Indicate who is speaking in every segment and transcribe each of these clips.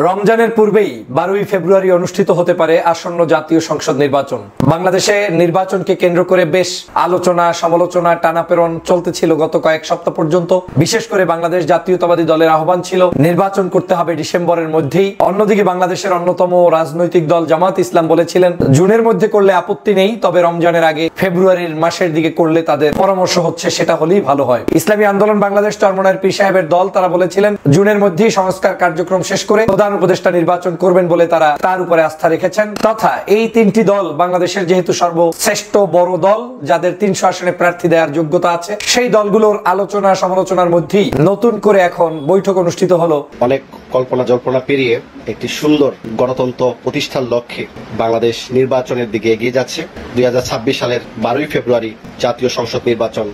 Speaker 1: রমজানের পূর্বেই 12ই ফেব্রুয়ারি অনুষ্ঠিত হতে পারে আসন্ন জাতীয় সংসদ নির্বাচন। বাংলাদেশে নির্বাচনকে কেন্দ্র করে বেশ আলোচনা সমালোচনা টানাপেরন চলতেছিল গত কয়েক সপ্তাহ পর্যন্ত। বিশেষ করে বাংলাদেশ জাতীয়তাবাদী দলের আহ্বান ছিল নির্বাচন করতে হবে ডিসেম্বরের মধ্যেই। অন্যদিকে বাংলাদেশের অন্যতম রাজনৈতিক দল জামাত ইসলাম বলেছিলেন জুনের মধ্যে করলে আপত্তি নেই, তবে রমজানের আগে ফেব্রুয়ারির মাসের দিকে করলে তাদের পরামর্শ হচ্ছে সেটা হলেই ভালো হয়। ইসলামী আন্দোলন বাংলাদেশ চরমনায়ের পীর সাহেবের দল তারা বলেছিলেন জুনের মধ্যেই সংস্কার কার্যক্রম শেষ করে প্রধান উপদেষ্টা নির্বাচন করবেন বলে তারা তার উপরে আস্থা রেখেছেন। তথা এই তিনটি দল বাংলাদেশের যেহেতু সর্বশ্রেষ্ঠ বড় দল, যাদের 300 আসনে প্রার্থী দেওয়ার যোগ্যতা আছে, সেই দলগুলোর আলোচনা সমালোচনার মধ্যেই নতুন করে এখন বৈঠক অনুষ্ঠিত হলো।
Speaker 2: অনেক কল্পনা জল্পনা পেরিয়ে একটি সুন্দর গণতন্ত্র প্রতিষ্ঠার লক্ষ্যে বাংলাদেশ নির্বাচনের দিকে এগিয়ে যাচ্ছে। 2026 সালের 12ই ফেব্রুয়ারি জাতীয় সংসদ নির্বাচন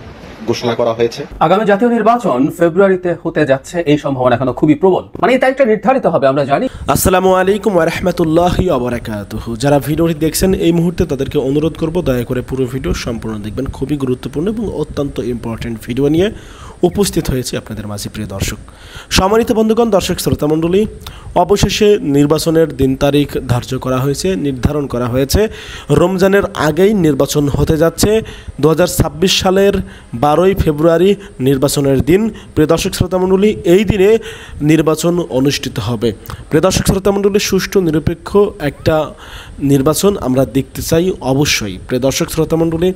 Speaker 2: ঘোষণা করা হয়েছে।
Speaker 3: আগামী জাতীয় নির্বাচন ফেব্রুয়ারিতে হতে যাচ্ছে, এই সম্ভাবনা এখনো খুবই প্রবল, মানে এই তারিখটা নির্ধারিত হবে আমরা জানি।
Speaker 4: আসসালামু আলাইকুম ওয়া রাহমাতুল্লাহি ওয়া বারাকাতুহু। যারা ভিডিওটি দেখছেন এই মুহূর্তে তাদেরকে অনুরোধ করব দয়া করে পুরো ভিডিও সম্পূর্ণ দেখবেন। খুবই গুরুত্বপূর্ণ এবং অত্যন্ত ইম্পর্টেন্ট ভিডিও নিয়ে উপস্থিত হয়েছে আপনাদের মাঝে প্রিয় দর্শক। সম্মানিত বন্ধুগণ, দর্শক শ্রোতা মণ্ডলী, অবশেষে নির্বাচনের দিন তারিখ ধার্য করা হয়েছে, নির্ধারণ করা হয়েছে। রমজানের আগেই নির্বাচন হতে যাচ্ছে। 2026 সালের 12ই ফেব্রুয়ারি নির্বাচনের দিন। প্রিয় দর্শক শ্রোতা মণ্ডলী, এই দিনে নির্বাচন অনুষ্ঠিত হবে। প্রিয় দর্শক শ্রোতা মণ্ডলী, সুষ্ঠু নিরপেক্ষ একটা নির্বাচন আমরা দেখতে চাই অবশ্যই। প্রিয় দর্শক শ্রোতা মণ্ডলী,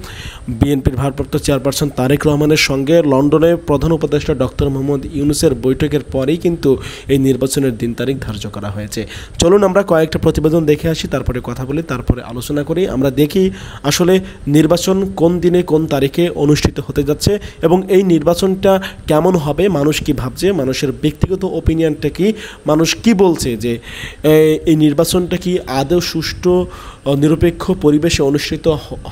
Speaker 4: বিএনপির ভারপ্রাপ্ত চেয়ারপারসন তারেক রহমানের সঙ্গে লন্ডনে প্রধান উপদেষ্টা ডক্টর মোহাম্মদ ইউনূসের বৈঠকের পরেই কিন্তু এই নির্বাচনের দিন তারিখ ধার্য করা হয়েছে। চলুন আমরা কয়েকটা প্রতিবেদন দেখে আসি, তারপরে কথা বলি, তারপরে আলোচনা করি। আমরা দেখি আসলে নির্বাচন কোন দিনে কোন তারিখে অনুষ্ঠিত হতে যাচ্ছে এবং এই নির্বাচনটা কেমন হবে, মানুষ কি ভাবছে, মানুষের ব্যক্তিগত ওপিনিয়নটা কি, মানুষ কি বলছে যে এই নির্বাচনটা কি আদৌ সুষ্ঠু নিরপেক্ষ পরিবেশে অনুষ্ঠিত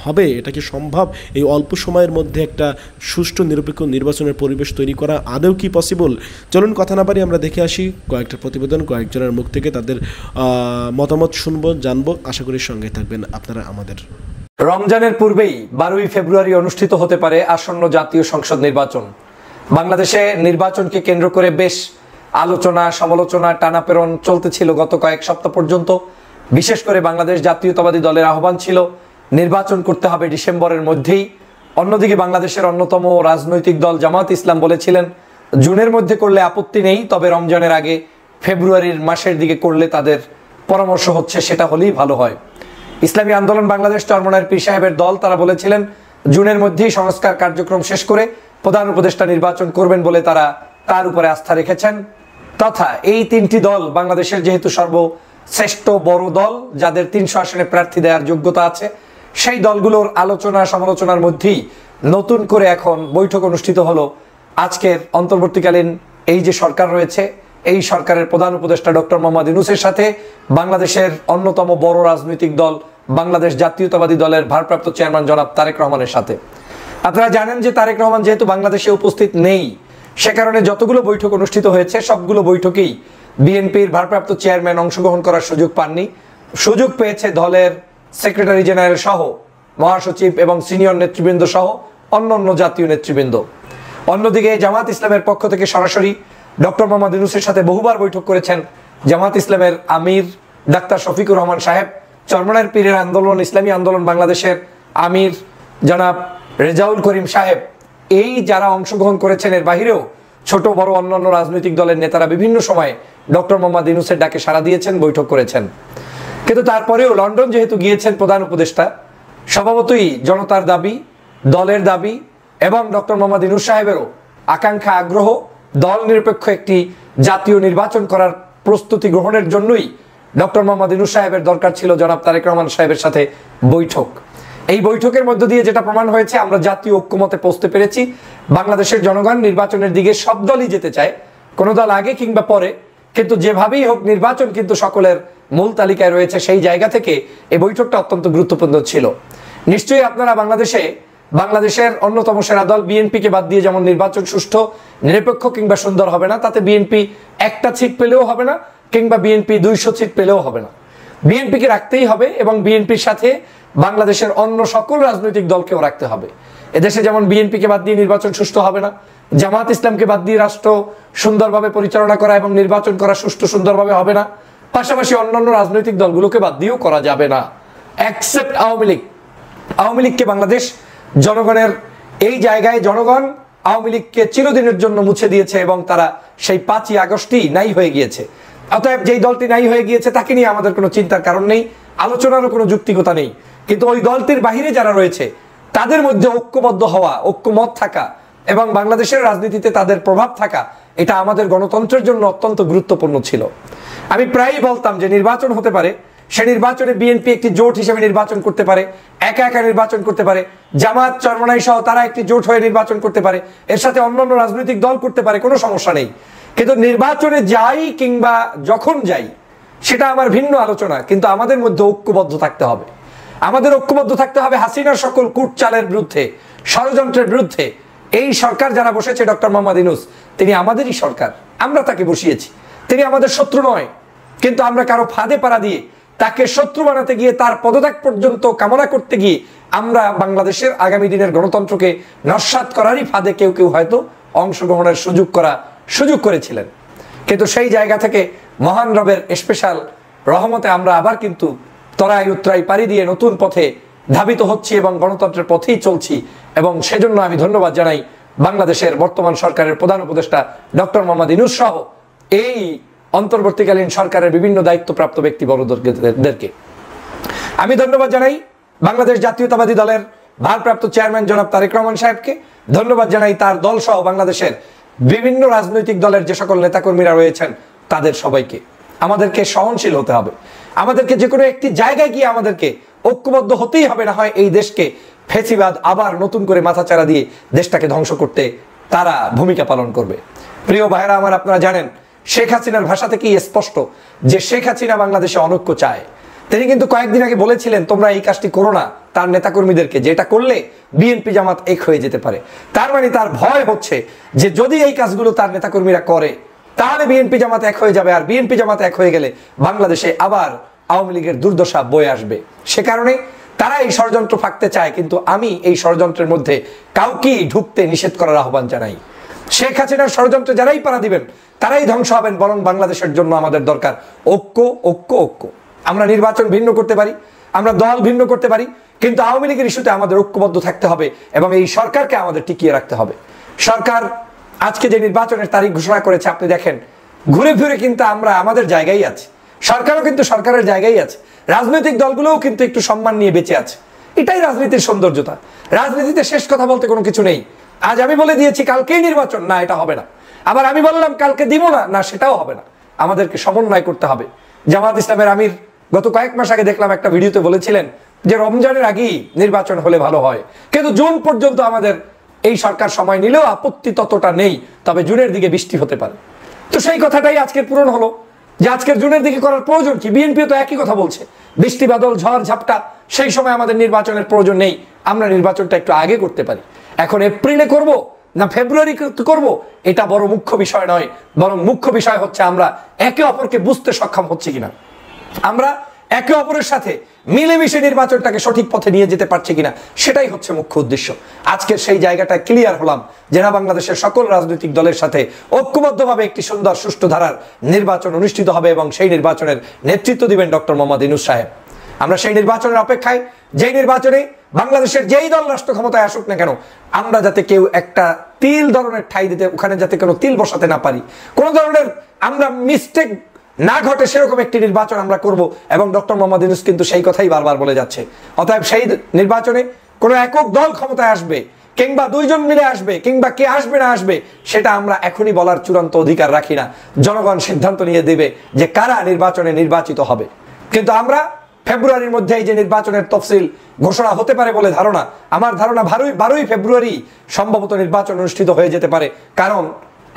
Speaker 4: হবে, এটা কি সম্ভব? এই অল্প সময়ের মধ্যে একটা সুষ্ঠু নিরপেক্ষ নির্বাচনের পরিবেশ তৈরি করা আদৌ কি পসিবল? চলুন কথা না পারি আমরা দেখে আসি কয়েকটা প্রতিবেদন, কয়েকজনের মুখ থেকে তাদের মতামত শুনবো, জানবো। আশা করি সঙ্গে থাকবেন আপনারা আমাদের।
Speaker 1: রমজানের পূর্বেই 12ই ফেব্রুয়ারি অনুষ্ঠিত হতে পারে আসন্ন জাতীয় সংসদ নির্বাচন। বাংলাদেশে নির্বাচনকে কেন্দ্র করে বেশ আলোচনা সমালোচনা টানাপেরন চলতেছিল গত কয়েক সপ্তাহ পর্যন্ত। বিশেষ করে বাংলাদেশ জাতীয়তাবাদী দলের আহ্বান ছিল নির্বাচন করতে হবে ডিসেম্বরের মধ্যেই। অন্যদিকে বাংলাদেশের অন্যতম রাজনৈতিক দল জামাত ইসলাম বলেছিলেন জুনের মধ্যে করলে আপত্তি নেই, তবে রমজানের আগে ফেব্রুয়ারির মাসের দিকে করলে তাদের পরামর্শ হচ্ছে সেটা হলেই ভালো হয়। ইসলামী আন্দোলন বাংলাদেশ চরমনায়ের পীর সাহেবের দল তারা বলেছিলেন জুনের মধ্যেই সংস্কার কার্যক্রম শেষ করে প্রধান উপদেষ্টা নির্বাচন করবেন বলে তারা তার উপরে আস্থা রেখেছেন। তথা এই তিনটি দল বাংলাদেশের যেহেতু সর্বশ্রেষ্ঠ বড় দল, যাদের 300 আসনে প্রার্থী দেওয়ার যোগ্যতা আছে, সেই দলগুলোর আলোচনা সমালোচনার মধ্যেই নতুন করে এখন বৈঠক অনুষ্ঠিত হলো। আজকের অন্তর্বর্তীকালীন এই যে সরকার রয়েছে, এই সরকারের প্রধান উপদেষ্টা ডক্টর মোহাম্মদ ইউনূসের সাথে বাংলাদেশের অন্যতম বড় রাজনৈতিক দল বাংলাদেশ জাতীয়তাবাদী দলের ভারপ্রাপ্ত চেয়ারম্যান জনাব তারেক রহমানের সাথে। আপনারা জানেন যে তারেক রহমান যেহেতু বাংলাদেশে উপস্থিত নেই, সে কারণে যতগুলো বৈঠক অনুষ্ঠিত হয়েছে সবগুলো বৈঠকেই বিএনপির ভারপ্রাপ্ত চেয়ারম্যান অংশগ্রহণ করার সুযোগ পাননি। সুযোগ পেয়েছে দলের সেক্রেটারি জেনারেল সহ, মহাসচিব এবং সিনিয়র নেতৃবৃন্দ সহ অন্যান্য জাতীয় নেতৃবৃন্দ। অন্যদিকে জামাত ইসলামের পক্ষ থেকে সরাসরি ডক্টর মোহাম্মদ ইউনূসের সাথে বহুবার বৈঠক করেছেন জামাত ইসলামের আমির ডাক্তার শফিকুর রহমান সাহেব, চরমনায়ের পীরের আন্দোলন ইসলামী আন্দোলন বাংলাদেশের আমির জনাব রেজাউল করিম সাহেব। এই যারা অংশগ্রহণ করেছেন এর বাহিরেও ছোট বড় অন্যান্য রাজনৈতিক দলের নেতারা বিভিন্ন সময় ডক্টর মোহাম্মদ ইউনূসের ডাকে সাড়া দিয়েছেন, বৈঠক করেছেন। কিন্তু তারপরেও লন্ডন যেহেতু গিয়েছেন প্রধান উপদেষ্টা, স্বভাবতই জনতার দাবি, দলের দাবি এবং ডক্টর মোহাম্মদ ইউনূস সাহেবেরও আকাঙ্ক্ষা আগ্রহ দল নিরপেক্ষ একটি জাতীয় নির্বাচন করার প্রস্তুতি গ্রহণের জন্যই ডক্টর মোহাম্মদ ইউনূস সাহেবের দরকার ছিল জনাব তারেক রহমান সাহেবের সাথে বৈঠক। এই বৈঠকের মধ্য দিয়ে যেটা প্রমাণ হয়েছে, আমরা জাতীয় ঐক্যমতে পৌঁছতে পেরেছি। বাংলাদেশের জনগণ নির্বাচনের দিকে সব দলই যেতে চায়, কোনো দল আগে কিংবা পরে, কিন্তু যেভাবেই হোক নির্বাচন কিন্তু সকলের মূল তালিকায় রয়েছে। সেই জায়গা থেকে এই বৈঠকটা অত্যন্ত গুরুত্বপূর্ণ ছিল। নিশ্চয়ই আপনারা বাংলাদেশের অন্যতম সেরা দল বিএনপিকে বাদ দিয়ে যেমন নির্বাচন সুষ্ঠু নিরপেক্ষ কিংবা সুন্দর হবে না, তাতে বিএনপি একটা সিট পেলেও হবে না কিংবা বিএনপি 200 সিট পেলেও হবে না। বিএনপিকে রাখতেই হবে এবং বিএনপির সাথে বাংলাদেশের অন্য সকল রাজনৈতিক দলকেও রাখতে হবে। এদেশে যেমন বিএনপিকে বাদ দিয়ে নির্বাচন সুষ্ঠু হবে না, জামাত ইসলামকে বাদ দিয়ে রাষ্ট্র সুন্দরভাবে পরিচালনা করা এবং নির্বাচন করা সুষ্ঠু সুন্দরভাবে হবে না, পাশাপাশি অন্যান্য রাজনৈতিক দলগুলোকে বাদ দিয়েও করা যাবে না, অ্যাকসেপ্ট আওয়ামী লীগ। আওয়ামী লীগকে বাংলাদেশ জনগণের এই জায়গায় জনগণ আওয়ামী লীগকে চিরদিনের জন্য মুছে দিয়েছে এবং তারা সেই 5ই আগস্টই নাই হয়ে গিয়েছে। অতএব যেই দলটি নাই হয়ে গিয়েছে তাকে নিয়ে আমাদের কোনো চিন্তার কারণ নেই, আলোচনারও কোনো যুক্তিকতা নেই। কিন্তু ওই দলটির বাহিরে যারা রয়েছে তাদের মধ্যে ঐক্যবদ্ধ হওয়া, ঐক্যমত থাকা এবং বাংলাদেশের রাজনীতিতে তাদের প্রভাব থাকা, এটা আমাদের গণতন্ত্রের জন্য অত্যন্ত গুরুত্বপূর্ণ ছিল। আমি প্রায়ই বলতাম যে নির্বাচন হতে পারে, সে নির্বাচনে বিএনপি একটি জোট হিসেবে নির্বাচন করতে পারে, একা একা নির্বাচন করতে পারে, জামাত চরমনাই সহ তারা একটি জোট হয়ে নির্বাচন করতে পারে, এর সাথে অন্যান্য রাজনৈতিক দল করতে পারে, কোনো সমস্যা নেই। কিন্তু নির্বাচনে যাই কিংবা যখন যাই সেটা আমার ভিন্ন আলোচনা, কিন্তু আমাদের মধ্যে ঐক্যবদ্ধ থাকতে হবে। আমাদের ঐক্যবদ্ধ থাকতে হবে হাসিনার সকল কূটচালের বিরুদ্ধে, ষড়যন্ত্রের বিরুদ্ধে। এই সরকার যারা বসেছে, ডক্টর মোহাম্মদ ইউনূস, তিনি আমাদেরই সরকার, আমরা তাকে বসিয়েছি, তিনি আমাদের শত্রু নয়। কিন্তু আমরা কারো ফাঁদে পাড়া দিয়ে তাকে শত্রু বানাতে গিয়ে, তার পদত্যাগ পর্যন্ত কামনা করতে গিয়ে আমরা বাংলাদেশের আগামী দিনের গণতন্ত্রকে নস্যাৎ করারই ফাঁদে কেউ কেউ হয়তো অংশগ্রহণের সুযোগ করেছিলেন। কিন্তু সেই জায়গা থেকে মহান রবের স্পেশাল রহমতে আমরা আবার কিন্তু তরাই উত্তরাই পাড়ি দিয়ে নতুন পথে ধাবিত হচ্ছি এবং গণতন্ত্রের পথেই চলছি। এবং সেজন্য আমি ধন্যবাদ জানাই বাংলাদেশের বর্তমান সরকারের প্রধান উপদেষ্টা ডক্টর মোহাম্মদ ইউনূস সহ এই অন্তর্বর্তীকালীন সরকারের বিভিন্ন দায়িত্বপ্রাপ্ত ব্যক্তিবর্গদেরকে। আমি ধন্যবাদ জানাই বাংলাদেশ জাতীয়তাবাদী দলের ভারপ্রাপ্ত চেয়ারম্যান জনাব তারেক রহমান সাহেবকে, ধন্যবাদ জানাই তার দল সহ বাংলাদেশের বিভিন্ন রাজনৈতিক দলের যে সকল নেতাকর্মীরা রয়েছেন তাদের সবাইকে। আমাদেরকে সহনশীল হতে হবে, আমাদেরকে যে কোনো একটি জায়গায় গিয়ে আমাদেরকে ঐক্যবদ্ধ হতেই হবে, না হয় এই দেশকে ফেসিবাদ আবার নতুন করে মাথাচাড়া দিয়ে দেশটাকে ধ্বংস করতে তারা ভূমিকা পালন করবে। প্রিয় ভাইরা আমার, আপনারা জানেন শেখ হাসিনার ভাষা থেকেই স্পষ্ট যে শেখ হাসিনা বাংলাদেশে অনৈক্য চায়। তিনি কিন্তু কয়েকদিন আগে বলেছিলেন তোমরা এই কাজটি করো না, তার নেতাকর্মীদেরকে, যে এটা করলে বিএনপি জামাত এক হয়ে যেতে পারে। তার মানে তার ভয় হচ্ছে যে যদি এই কাজগুলো তার নেতাকর্মীরা করে তাহলে বিএনপি জামাত এক হয়ে যাবে, আর বিএনপি জামাত এক হয়ে গেলে বাংলাদেশে আবার আওয়ামী লীগের দুর্দশা বয়ে আসবে। সে কারণে তারা এই ষড়যন্ত্র ফাঁকতে চায়, কিন্তু আমি এই ষড়যন্ত্রের মধ্যে কাউকেই ঢুকতে নিষেধ করার আহ্বান জানাই। শেখ হাসিনার ষড়যন্ত্রে যারাই পাড়া দিবেন তারাই ধ্বংস হবেন, বরং বাংলাদেশের জন্য আমাদের দরকার ঐক্য, ঐক্য, ঐক্য। আমরা নির্বাচন ভিন্ন করতে পারি, আমরা দল ভিন্ন করতে পারি, কিন্তু আওয়ামী লীগের ইস্যুতে আমাদের ঐক্যবদ্ধ থাকতে হবে এবং এই সরকারকে আমাদের টিকিয়ে রাখতে হবে। সরকার আজকে যে নির্বাচনের তারিখ ঘোষণা করেছে, আপনি দেখেন ঘুরে ফিরে কিন্তু আমরা আমাদের জায়গায় আছি, সরকারও কিন্তু সরকারের জায়গায় আছে, রাজনৈতিক দলগুলোও কিন্তু একটু সম্মান নিয়ে বেঁচে আছে। এটাই রাজনীতির সৌন্দর্যতা। রাজনীতিতে শেষ কথা বলতে কোনো কিছু নেই। আজ আমি বলে দিয়েছি কালকেই নির্বাচন, না এটা হবে না। আবার আমি বললাম কালকে দিব না, না সেটাও হবে না। আমাদেরকে সমন্বয় করতে হবে। জামাত ইসলামের আমির গত কয়েক মাস আগে দেখলাম একটা ভিডিওতে বলেছিলেন যে রমজানের আগেই নির্বাচন হলে ভালো হয়, কিন্তু জুন পর্যন্ত আমাদের এই সরকার সময় নিলেও আপত্তি ততটা নেই, তবে জুনের দিকে বৃষ্টি হতে পারে। তো সেই কথাটাই আজকের পূরণ হলো যে আজকের জুনের দিকে করার প্রয়োজন কি? বিএনপিও তো একই কথা বলছে, বৃষ্টি বাদল ঝড় ঝাপটা, সেই সময় আমাদের নির্বাচনের প্রয়োজন নেই, আমরা নির্বাচনটা একটু আগে করতে পারি। এখন এপ্রিলে করব না ফেব্রুয়ারি করব, এটা বড় মুখ্য বিষয় নয়, বরং মুখ্য বিষয় হচ্ছে আমরা একে অপরকে বুঝতে সক্ষম হচ্ছি কিনা, আমরা একে অপরের সাথে মিলেমিশে নির্বাচনটাকে সঠিক পথে নিয়ে যেতে পারছি কিনা, সেটাই হচ্ছে মুখ্য উদ্দেশ্য। আজকের সেই জায়গাটা ক্লিয়ার হলাম যে না, বাংলাদেশের সকল রাজনৈতিক দলের সাথে ঐক্যবদ্ধভাবে একটি সুন্দর সুষ্ঠু ধারার নির্বাচন অনুষ্ঠিত হবে এবং সেই নির্বাচনের নেতৃত্ব দিবেন ডক্টর মোহাম্মদ ইউনূস সাহেব। আমরা সেই নির্বাচনের অপেক্ষায়, যেই নির্বাচনে বাংলাদেশের যেই দল রাষ্ট্র ক্ষমতায় আসুক না কেন, আমরা যাতে কেউ একটা তিল ধরনের ঠাই দিতে, ওখানে যাতে কোনো তিল বসাতে না পারি, কোনো ধরনের আমরা মিস্টেক না ঘটে, সেরকম একটি নির্বাচন আমরা করব। এবং ডক্টর মোহাম্মদ ইউনূস কিন্তু সেই কথাই বারবার বলে যাচ্ছে। অতএব সেই নির্বাচনে কোনো একক দল ক্ষমতায় আসবে কিংবা দুইজন মিলে আসবে কিংবা কে আসবে না আসবে, সেটা আমরা এখনই বলার চূড়ান্ত অধিকার রাখি না। জনগণ সিদ্ধান্ত নিয়ে দেবে যে কারা নির্বাচনে নির্বাচিত হবে। কিন্তু আমরা ফেব্রুয়ারির মধ্যেই যে নির্বাচনের তফসিল ঘোষণা হতে পারে বলে ধারণা, আমার ধারণা 12ই ফেব্রুয়ারি সম্ভবত নির্বাচন অনুষ্ঠিত হয়ে যেতে পারে। কারণ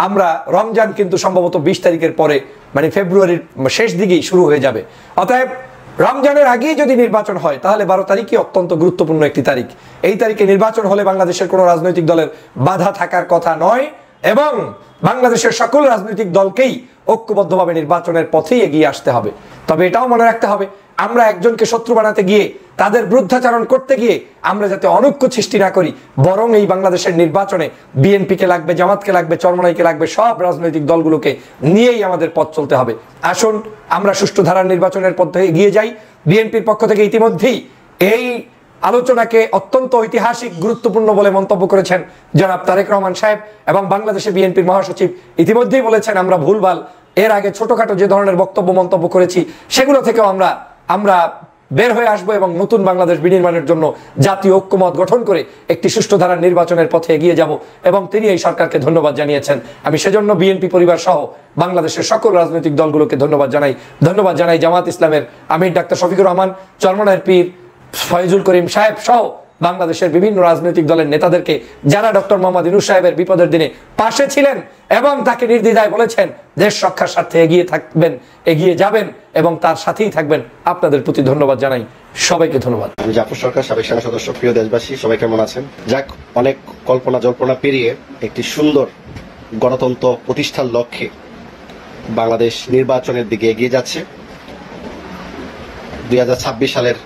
Speaker 1: আমরা রমজান কিন্তু সম্ভবত 20 তারিখের পরে, মানে ফেব্রুয়ারির শেষ দিকেই শুরু হয়ে যাবে। অতএব রমজানের আগেই যদি নির্বাচন হয় তাহলে 12 তারিখই অত্যন্ত গুরুত্বপূর্ণ একটি তারিখ। এই তারিখে নির্বাচন হলে বাংলাদেশের কোনো রাজনৈতিক দলের বাধা থাকার কথা নয়, এবং বাংলাদেশের সকল রাজনৈতিক দলকেই ঐক্যবদ্ধভাবে নির্বাচনের পথেই এগিয়ে আসতে হবে। তবে এটাও মনে রাখতে হবে, আমরা একজনকে শত্রু বানাতে গিয়ে, তাদের বিরুদ্ধাচারণ করতে গিয়ে আমরা যাতে অনৈক্য সৃষ্টি না করি, বরং এই বাংলাদেশের নির্বাচনে বিএনপিকে লাগবে, জামাতকে লাগবে, চরমনাইকে লাগবে, সব রাজনৈতিক দলগুলোকে নিয়েই আমাদের পথ চলতে হবে। আসুন আমরা সুষ্ঠু ধারার নির্বাচনের পথে এগিয়ে যাই। বিএনপির পক্ষ থেকে ইতিমধ্যেই এই আলোচনাকে অত্যন্ত ঐতিহাসিক গুরুত্বপূর্ণ বলে মন্তব্য করেছেন জনাব তারেক রহমান সাহেব, এবং বাংলাদেশে বিএনপির মহাসচিব ইতিমধ্যেই বলেছেন আমরা ভুলভাল এর আগে ছোটখাটো যে ধরনের বক্তব্য মন্তব্য করেছি সেগুলো থেকেও আমরা বের হয়ে আসবো এবং নতুন বাংলাদেশ বিনির্মাণের জন্য জাতীয় ঐক্যমত গঠন করে একটি সুষ্ঠু ধারার নির্বাচনের পথে এগিয়ে যাব। এবং তিনি এই সরকারকে ধন্যবাদ জানিয়েছেন। আমি সেজন্য বিএনপি পরিবার সহ বাংলাদেশের সকল রাজনৈতিক দলগুলোকে ধন্যবাদ জানাই জামাত ইসলামের আমির ডাক্তার শফিকুর রহমান, চরমনাইয়ের পীর ফয়জুল করিম সাহেব সহ বাংলাদেশের বিভিন্ন রাজনৈতিক দলের নেতাদেরকে, যারা ডক্টর মোহাম্মদ ইউনূস সাহেবের বিপদের দিনে পাশে ছিলেন এবং তাকে নির্দ্বিধায় বলেছেন দেশ রক্ষার স্বার্থে এগিয়ে থাকবেন, এগিয়ে যাবেন এবং তার সাথেই থাকবেন। আপনাদের প্রতি ধন্যবাদ জানাই। সবাইকে ধন্যবাদ।
Speaker 2: আমি জাফর সরকার, সাবেক সেনা সদস্য। প্রিয় দেশবাসী, সবাই কেমন আছেন? যাক, অনেক কল্পনা জল্পনা পেরিয়ে একটি সুন্দর গণতন্ত্র প্রতিষ্ঠার লক্ষ্যে বাংলাদেশ নির্বাচনের দিকে এগিয়ে যাচ্ছে। 2026 সালের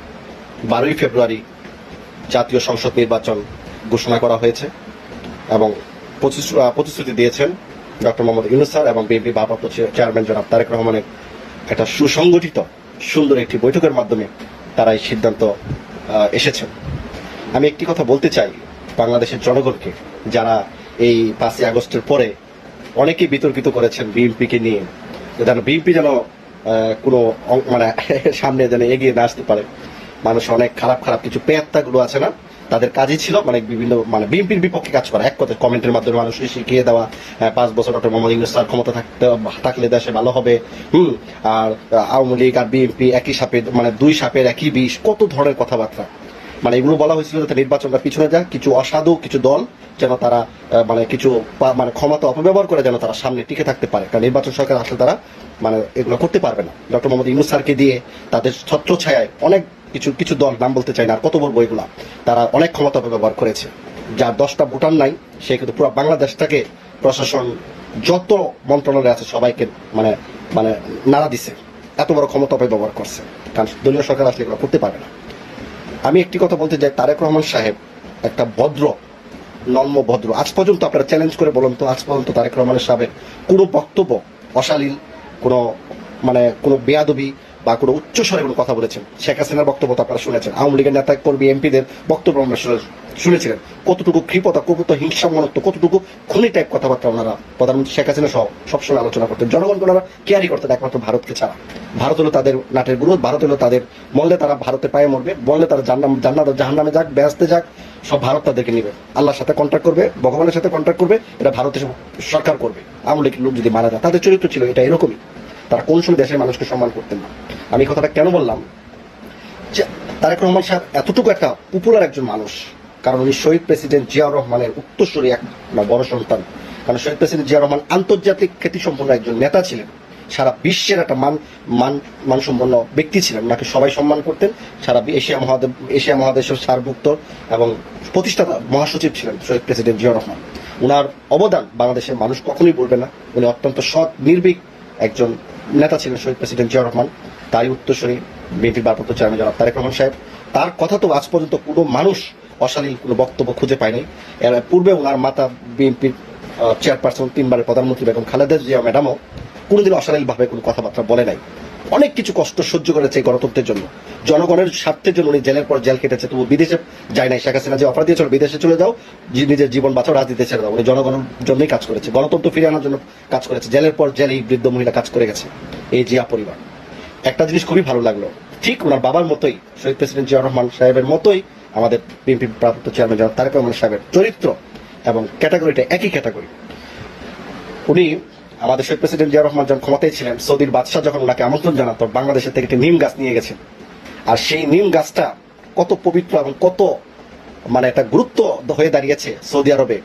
Speaker 2: 12ই ফেব্রুয়ারি জাতীয় সংসদ নির্বাচন ঘোষণা করা হয়েছে এবং প্রতিশ্রুতি দিয়েছেন ডক্টর মোহাম্মদ ইউনূস স্যার এবং বিএনপি ভারপ্রাপ্ত চেয়ারম্যান জনাব তারেক রহমানের একটা সুসংগঠিত সুন্দর একটি বৈঠকের মাধ্যমে তারা এই সিদ্ধান্ত এসেছেন। আমি একটি কথা বলতে চাই বাংলাদেশের জনগণকে, যারা এই 5ই আগস্টের পরে অনেকেই বিতর্কিত করেছেন বিএনপিকে নিয়ে, যেন বিএনপি যেন কোনো মানে সামনে যেন এগিয়ে না আসতে পারে। মানুষ অনেক খারাপ কিছু পেয়াত্তাগুলো আছে না, তাদের কাজই ছিল মানে বিভিন্ন বিএনপির বিপক্ষে কাজ করা। এক কথা কমেন্টের মাধ্যমে মানুষকে শিখিয়ে দেওয়া 5 বছর ডক্টর মোহাম্মদ ইউনূস স্যার ক্ষমতা থাকলে দেশে ভালো হবে, আর আওয়ামী লীগ আর বিএনপি একই সাপে, মানে 2 সাপের একই বিষ, কত ধরনের কথাবার্তা। মানে এগুলো বলা হয়েছিল যাতে নির্বাচনটা পিছনে যায়, কিছু অসাধু কিছু দল যেন তারা কিছু ক্ষমতা অপব্যবহার করে যেন তারা সামনে টিকে থাকতে পারে, কারণ নির্বাচন সরকার আসলে তারা এগুলো করতে পারবে না। ডক্টর মোহাম্মদ ইউনূস স্যারকে দিয়ে তাদের ছত্র ছায়ায় অনেক কিছু দল, নাম বলতে চাই না আর কত বলবো, এগুলা তারা অনেক ক্ষমতা অপব্যবহার করেছে। যার 10টা ভোটার নাই সে কিন্তু পুরো বাংলাদেশটাকে, প্রশাসন যত মন্ত্রণালয় আছে সবাইকে নাড়া দিছে, এত বড় ক্ষমতা অপব্যবহার করছে, কারণ দলীয় সরকার আসলে এগুলো করতে পারবে না। আমি একটি কথা বলতে চাই, তারেক রহমান সাহেব একটা নম্র ভদ্র। আজ পর্যন্ত আপনারা চ্যালেঞ্জ করে বলুন তো, আজ পর্যন্ত তারেক রহমানের সাহেবের কোনো বক্তব্য অশালীন, কোনো বেয়াদবি বা কোনো উচ্চস্বরে কোনো কথা বলেছেন? শেখ হাসিনার বক্তব্য তো আপনারা শুনেছেন, আওয়ামী লীগের নেতা কর্মী এমপিদের বক্তব্য আমরা শুনেছিলেন, কতটুকু কৃপতা, কত হিংসামনত্ব, কতটুকু খুনি টাইপ কথাবার্তা ওনারা প্রধানমন্ত্রী শেখ হাসিনা সহ সবসময় আলোচনা করতেন। জনগণকে ওনারা কেয়ারই করতেন একমাত্র ভারতকে ছাড়া। ভারত হলো তাদের নাটের গুরু, ভারত হলো তাদের, মরলে তারা ভারতের পায়ে মরবে, বললে তারা জাহান্নামে যাক, বেহেশতে যাক, সব ভারত তাদেরকে নিবে, আল্লাহর সাথে কন্ট্রাক্ট করবে, ভগবানের সাথে কন্ট্রাক্ট করবে, এটা ভারতের সরকার করবে। আওয়ামী লীগের লোক যদি মারা যায়, তাদের চরিত্র ছিল এটা এরকমই। তারা কোন সময় দেশের মানুষকে সম্মান করতেন না। আমি কথাটা কেন বললাম, যে তারেক রহমান সাহেব এতটুকু একটা পপুলার একজন মানুষ, কারণ উনি শহীদ প্রেসিডেন্ট জিয়াউর রহমানের উত্তরসূরি এক বড় সন্তান। কারণ শহীদ প্রেসিডেন্ট জিয়াউর রহমান আন্তর্জাতিক খ্যাতিসম্পন্ন একজন নেতা ছিলেন, সারা বিশ্বের একটা মানসম্পন্ন ব্যক্তি ছিলেন, ওনাকে সবাই সম্মান করতেন। সারা এশিয়া মহাদেশের সারভুক্ত এবং প্রতিষ্ঠাতা মহাসচিব ছিলেন শহীদ প্রেসিডেন্ট জিয়াউর রহমান। উনার অবদান বাংলাদেশের মানুষ কখনোই বলবে না। উনি অত্যন্ত সৎ, নির্ভীক একজন নেতা ছিলেন শহীদ প্রেসিডেন্ট জিয়াউর রহমান। তারই উত্তরসূরি বিএনপির ভারপ্রাপ্ত চেয়ারম্যান জনাব তারেক রহমান সাহেব। তার কথা তো আজ পর্যন্ত কোনো মানুষ অশালীন কোনো বক্তব্য খুঁজে পায়নি। এর পূর্বে ওনার মাতা বিএনপির চেয়ারপারসন, 3 বারের প্রধানমন্ত্রী বেগম খালেদা জিয়া ম্যাডামও কোনোদিন অশালীন ভাবে কোনো কথাবার্তা বলে নাই। অনেক কিছু কষ্ট সহ্য করেছে এই গণতন্ত্রের জন্য, জনগণের স্বার্থের জন্য। উনি জেলের পর জেল কেটেছে, তবু বিদেশে যায় নাই। শেখ হাসিনা যে অফার দিয়েছিল বিদেশে চলে যাও, নিজের জীবন বাঁচাও, রাজনীতি ছেড়ে দাও, উনি জনগণের জন্যই কাজ করেছে, গণতন্ত্র ফিরিয়ে আনার জন্য কাজ করেছে। জেলের পর জেল এই বৃদ্ধ মহিলা কাজ করে গেছে, এই জিয়া পরিবার। একটা জিনিস খুবই ভালো লাগলো, ঠিক ওনার বাবার মতোই, শহীদ প্রেসিডেন্ট জিয়াউর রহমান সাহেবের মতোই আমাদের বিএনপির ভারপ্রাপ্ত চেয়ারম্যান জনাব তারেক রহমান সাহেবের চরিত্র এবং ক্যাটাগরিটা একই ক্যাটাগরি। উনি আমাদের শহীদ প্রেসিডেন্ট জিয়াউর রহমান যখন ক্ষমতায় ছিলেন, সৌদির বাদশাহ যখন ওনাকে আমন্ত্রণ জানাতো, বাংলাদেশের থেকে একটি নিম গাছ নিয়ে গেছেন। আর সেই নিম গাছটা কত পবিত্র এবং কত একটা গুরুত্ব হয়ে দাঁড়িয়েছে সৌদি আরবে।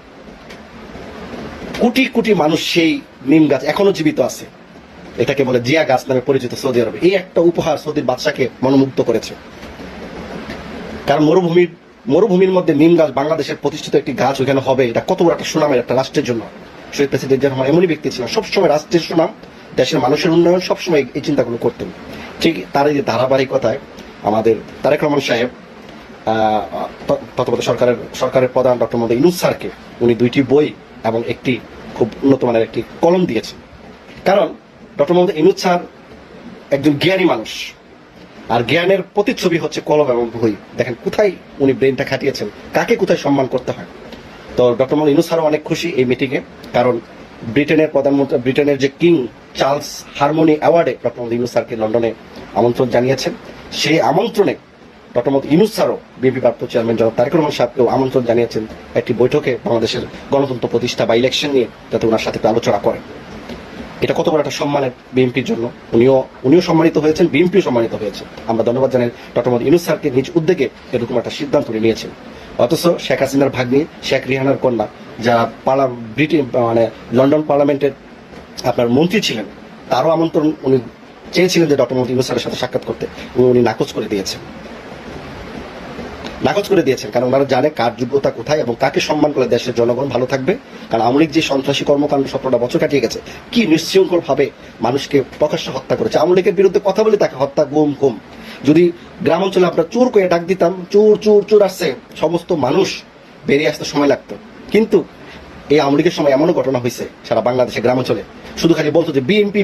Speaker 2: কোটি কোটি মানুষ সেই নিম গাছ এখনো জীবিত আছে, এটাকে বলে জিয়া গাছ নামে পরিচিত সৌদি আরবে। এই একটা উপহার সৌদির বাদশাকে মনোমুগ্ধ করেছে। কারণ মরুভূমির মধ্যে নিম গাছ, বাংলাদেশের প্রতিষ্ঠিত একটি গাছ ওখানে হবে, এটা কত বড় একটা সুনামের একটা রাষ্ট্রের জন্য। শহীদ প্রেসিডেন্ট জিয়া রহমান এমনই ব্যক্তি ছিলেন, সবসময় রাষ্ট্রের সুনাম, দেশের মানুষের উন্নয়ন, সবসময় এই চিন্তাগুলো করতেন। ঠিক তার এই ধারাবাহিকতায় আমাদের তারেক রহমান সাহেব তত্ত্বাবধায়ক সরকারের প্রধান ডক্টর মোহাম্মদ ইউনূস স্যারকে উনি 2টি বই এবং একটি খুব উন্নত মানের একটি কলম দিয়েছেন। কারণ ডক্টর মোহাম্মদ ইউনূস স্যার একজন জ্ঞানী মানুষ, আর জ্ঞানের প্রতিচ্ছবি হচ্ছে কলম এবং বই। দেখেন কোথায় উনি ব্রেনটা খাটিয়েছেন, কাকে কোথায় সম্মান করতে হয়। তো ডক্টর মোহাম্মদ ইউনূস স্যারও অনেক খুশি এই মিটিংয়ে, কারণ ব্রিটেনের প্রধানমন্ত্রী, ব্রিটেনের যে কিং চার্লস হারমোনি অ্যাওয়ার্ডে ডক্টর মোহাম্মদ ইউনূস স্যারকে লন্ডনে আমন্ত্রণ জানিয়েছেন। সেই আমন্ত্রণে ডক্টর মোহাম্মদ ইউনূস স্যারও বিএনপি ভারপ্রাপ্ত চেয়ারম্যান জনাব তারেক রহমান সাহেবকেও আমন্ত্রণ জানিয়েছেন একটি বৈঠকে বাংলাদেশের গণতন্ত্র প্রতিষ্ঠা বা ইলেকশন নিয়ে, যাতে ওনার সাথে আলোচনা করেন। এটা কত বড় একটা সম্মানের বিএনপির জন্য। উনিও সম্মানিত হয়েছেন, বিএনপিও সম্মানিত হয়েছে। আমরা ধন্যবাদ জানাই ডক্টর মোহাম্মদ ইউনূস স্যারকে নিজ উদ্যোগে এরকম একটা সিদ্ধান্ত নিয়েছেন। অথচ শেখ হাসিনার ভাগ্নি শেখ রিহানার কন্যা, যারা লন্ডন পার্লামেন্টের আপনার মন্ত্রী ছিলেন, তারও আমন্ত্রণ উনি চেয়েছিলেন যে ডক্টর মোহাম্মদ ইউনূস স্যারের সাথে সাক্ষাৎ করতে, উনি নাকচ করে দিয়েছেন। কারণ ওনারা জানে কার যোগ্যতা কোথায় এবং কাকে সম্মান করলে দেশের জনগণ ভালো থাকবে। কারণ আওয়ামী লীগ যে সন্ত্রাসী কর্মকাণ্ড 17টা বছর কাটিয়ে গেছে, কি নিঃশৃঙ্খল ভাবে মানুষকে প্রকাশ্যে হত্যা করেছে। আওয়ামী লীগের বিরুদ্ধে কথা বলে তাকে হত্যা, গুম। যদি গ্রাম অঞ্চলে আমরা চোর করে ডাক দিতাম, চোর আসছে, সমস্ত মানুষ বেরিয়ে আসতে সময় লাগতো। কিন্তু এই আওয়ামী লীগের সময় এমনও ঘটনা হয়েছে সারা বাংলাদেশে গ্রাম অঞ্চলে, শুধু খালি বলতো যে বিএনপি,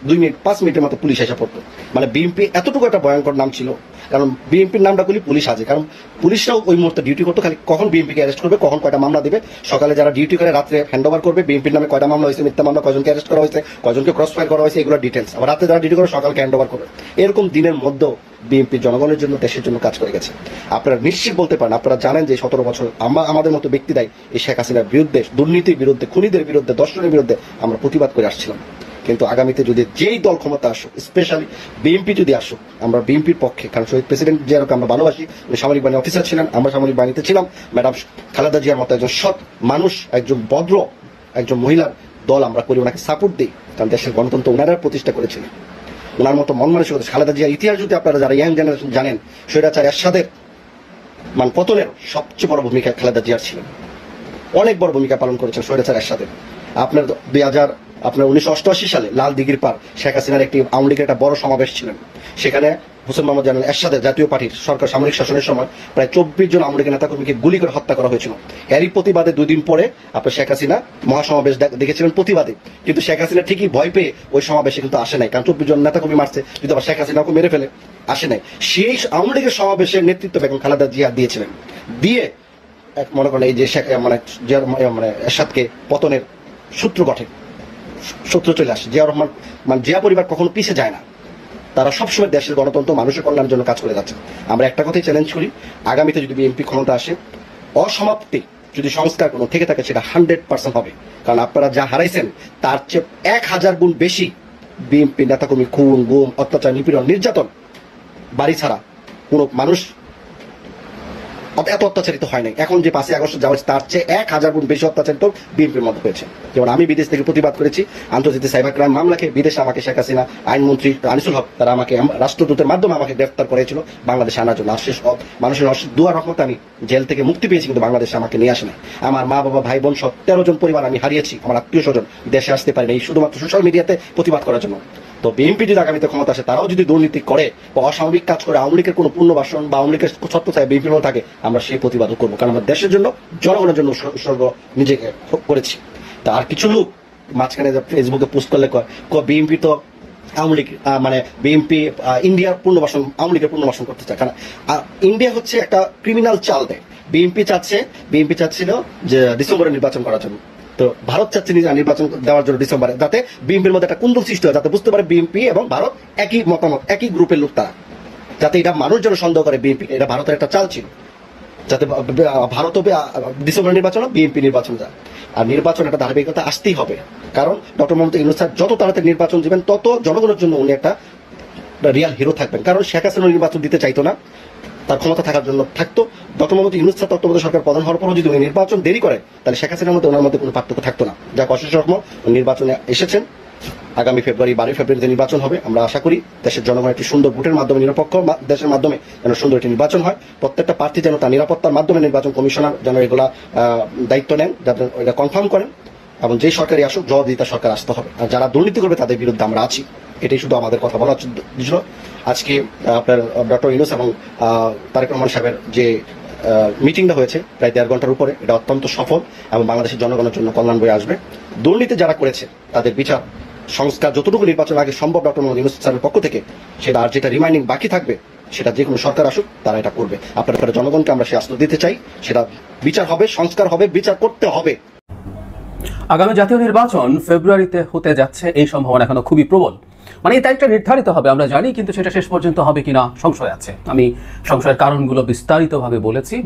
Speaker 2: 2 মিনিট 5 মিনিটের মতো পুলিশ এসে পড়তো। মানে বিএনপি এতটুকু একটা ভয়ঙ্কর নাম ছিল, কারণ বিএনপির নামটা করলে পুলিশ আছে, কারণ পুলিশরাও ওই মুহূর্তে ডিউটি করতো, খালি কখন বিএনপিকে অ্যারেস্ট করবে, কখন কয়টা মামলা দিবে, সকালে যারা ডিউটি করে রাত্রে হ্যান্ড ওভার করবে, বিএনপির নামে কয়টা মামলা হয়েছে, মিথ্যা মামলা, কয়জনকে অ্যারেস্ট করা হয়েছে, কয়জনকে ক্রস ফায়ার করা হয়েছে, এগুলো ডিটেলস। আবার রাতে যারা ডিউটি করে সকালকে হ্যান্ড ওভার করবে। এরকম দিনের মধ্যেও বিএনপি জনগণের জন্য, দেশের জন্য কাজ করে গেছে। আপনারা নিশ্চিত বলতে পারেন, আপনারা জানেন যে 17 বছর আমাদের মতো ব্যক্তিরাই এই শেখ হাসিনার বিরুদ্ধে, দুর্নীতির বিরুদ্ধে, খুনিদের বিরুদ্ধে, দর্শনের বিরুদ্ধে আমরা প্রতিবাদ করে আসছিলাম। কিন্তু আগামীতে যদি যেই দল ক্ষমতা আসুক, স্পেশালি বিএনপি যদি আসুক, আমরা বিএনপির পক্ষে। কারণ শহীদ প্রেসিডেন্ট জিয়াকে আমরা ভালোবাসি, উনি সামরিক বাহিনী অফিসার ছিলেন, আমরা সামরিক বাহিনীতে ছিলাম। ম্যাডাম খালেদা জিয়ার মতো একজন সৎ মানুষ, একজন ভদ্র, একজন মহিলার দল আমরা করি, ওনাকে সাপোর্ট দিই। কারণ দেশের গণতন্ত্র ওনারা প্রতিষ্ঠা করেছিলেন। ওনার মতো মন মানসিকতা, খালেদা জিয়ার ইতিহাস যদি আপনারা যারা ইয়াং জেনারেশন জানেন, স্বৈরাচার এরশাদের পতনের সবচেয়ে বড় ভূমিকা খালেদা জিয়ার ছিলেন। অনেক বড় ভূমিকা পালন করেছেন স্বৈরাচার এরশাদের। আপনার 1988 সালে লাল দিঘির পার শেখ হাসিনার একটি আওয়ামী লীগের একটা বড় সমাবেশ ছিলেন। সেখানে হোসেন মোহাম্মদ জানাল এরশাদের জাতীয় পার্টির সরকার সামরিক শাসনের সময় প্রায় 24 জন আওয়ামী লীগের নেতাকর্মীকে গুলি করে হত্যা করা হয়েছিল। এরই প্রতিবাদে 2 দিন পরে আপনার শেখ হাসিনা মহাসমাবেশ দেখেছিলেন প্রতিবাদে। কিন্তু শেখ হাসিনা ঠিকই ভয় পেয়ে ওই সমাবেশে কিন্তু আসে নাই, কারণ 24 জন নেতাকর্মী মারছে, যদি আবার শেখ হাসিনাকে মেরে ফেলে, আসে নাই। সেই আওয়ামী লীগের সমাবেশের নেতৃত্ব বেগম খালেদা জিয়া দিয়েছিলেন। দিয়ে মনে করেন এই যে এরশাদকে পতনের সূত্র চলে আসে। জিয়া রহমান জিয়া পরিবার কখনো পিছিয়ে যায় না, তারা সবসময় দেশের গণতন্ত্র, মানুষের কল্যাণের জন্য কাজ করে যাচ্ছে। আমরা একটা কথাই চ্যালেঞ্জ করি, আগামীতে যদি বিএনপি ক্ষমতা আসে, অসমাপ্তি যদি সংস্কার কোনো থেকে থাকে, সেটা 100% হবে। কারণ আপনারা যা হারাইছেন তার চেয়ে 1000 গুণ বেশি বিএনপি নেতাকর্মী খুন, গুম, অত্যাচার, নিপীড়ন, নির্যাতন, বাড়ি ছাড়া কোনো মানুষ এত অত্যাচারিত হয় নাই। এখন যে 5ই আগস্ট যাওয়া তার চেয়ে 1000 গুণ বেশি অত্যাচারিত বিএনপির মধ্যে হয়েছে। যেমন আমি বিদেশ থেকে প্রতিবাদ করেছি আন্তর্জাতিক সাইবার ক্রাইম মামলাকে, বিদেশে আমাকে শেখ হাসিনা আইনমন্ত্রী আনিসুল হক তারা আমাকে রাষ্ট্রদূতের মাধ্যমে আমাকে গ্রেফতার করেছিল বাংলাদেশে আনার জন্য। শেষ মানুষের দুয়ার রহমতে আমি জেল থেকে মুক্তি পেয়েছি, কিন্তু বাংলাদেশে আমাকে নিয়ে আসে না। আমার মা বাবা ভাই বোন সব 13 জন পরিবার আমি হারিয়েছি, আমার আত্মীয় স্বজন দেশে আসতে পারেনি এই শুধুমাত্র সোশ্যাল মিডিয়াতে প্রতিবাদ করার জন্য। তো বিএনপি যদি আগামীতে ক্ষমতা আসে, তারাও যদি দুর্নীতি করে বা অস্বাভাবিক কাজ করে, আওয়ামী লীগের কোনো পুনর্বাসন বা আওয়ামী লীগের ছত্রছায়া বিএনপির মধ্যে থাকে, আমরা সেই প্রতিবাদও করবো। কারণ আমরা দেশের জন্য, জনগণের জন্য উৎসর্গ নিজেকে করেছি। তা আর কিছু লোক মাঝখানে ফেসবুকে পোস্ট করলে বিএনপি তো আওয়ামী লীগ বিএনপি ইন্ডিয়ার পুনর্বাসন, আওয়ামী লীগের পুনর্বাসন করতে চায়। কারণ ইন্ডিয়া হচ্ছে একটা ক্রিমিনাল চাল দেয়। বিএনপি চাচ্ছিল যে ডিসেম্বরে নির্বাচন করার জন্য, তো ভারত চাচ্ছে নিজেরা নির্বাচন দেওয়ার জন্য ডিসেম্বরে, যাতে বিএনপির মধ্যে একটা কুন্দল সৃষ্টি হয়, যাতে বুঝতে পারে বিএনপি এবং ভারত একই মতামত, একই গ্রুপের লোক তারা, যাতে এটা মানুষ যেন সন্দেহ করে বিএনপি। এটা ভারতের একটা চাল ছিল, যাতে ভারত ডিসেম্বর নির্বাচন, বিএনপি নির্বাচন যায়। আর নির্বাচন একটা ধারাবাহিকতা আসতেই হবে, কারণ ডক্টর মোহাম্মদ ইউনূস স্যার যত তাড়াতাড়ি নির্বাচন দিবেন, তত জনগণের জন্য উনি একটা রিয়াল হিরো থাকবেন। কারণ শেখ হাসিনা নির্বাচন দিতে চাইতো না, তার ক্ষমতা থাকার জন্য থাকতো। ডক্টর মোহাম্মদ ইউনূস স্যার তত্ত্বাবধায়ক সরকার প্রধান হওয়ার পরও যদি উনি নির্বাচন দেরি করে, তাহলে শেখ হাসিনার মধ্যে ওনার মধ্যে কোনো পার্থক্য থাকতো না। যা অশেষ রকম নির্বাচনে এসেছেন, আগামী 12 ফেব্রুয়ারিতে নির্বাচন হবে। আমরা আশা করি দেশের জনগণ একটি সুন্দর ভোটের মাধ্যমে, নিরপেক্ষ দেশের মাধ্যমে যেন সুন্দর একটি নির্বাচন হয়। প্রত্যেকটা প্রার্থী যেন তার নিরাপত্তার মাধ্যমে নির্বাচন কমিশনার যেন এগুলা দায়িত্ব নেন, যাতে এটা কনফার্ম করেন। এবং যেই সরকারই আসুক জবাবদিহিতা সরকার আসতে হবে, আর যারা দুর্নীতি করবে তাদের বিরুদ্ধে আমরা আছি, এটাই শুধু আমাদের কথা বলার জন্য আজকে আপনার ডক্টর ইউনূস এবং তারেক রহমান সাহেবের যে মিটিংটা হয়েছে প্রায় 1.5 ঘন্টার উপরে, এটা অত্যন্ত সফল এবং বাংলাদেশের জনগণের জন্য কল্যাণ বয়ে আসবে। দুর্নীতি যারা করেছে তাদের বিচার সংস্কার যতটুকু নির্বাচন আগে সম্ভব ডক্টর মোহাম্মদ ইউনূস স্যারের পক্ষ থেকে সেটা, আর যেটা রিমাইনিং বাকি থাকবে সেটা যে কোনো সরকার আসুক তারা এটা করবে। আপনার জনগণকে আমরা সে আশ্বাস দিতে চাই, সেটা বিচার হবে, সংস্কার হবে, বিচার করতে হবে।
Speaker 3: আগামী জাতীয় নির্বাচন ফেব্রুয়ারিতে হতে যাচ্ছে, এই সম্ভাবনা এখনো খুবই প্রবল। মানে এই তারিখটা নির্ধারিত হবে আমরা জানি, কিন্তু সেটা শেষ পর্যন্ত হবে কিনা সংশয় আছে। আমি সংশয়ের কারণগুলো বিস্তারিতভাবে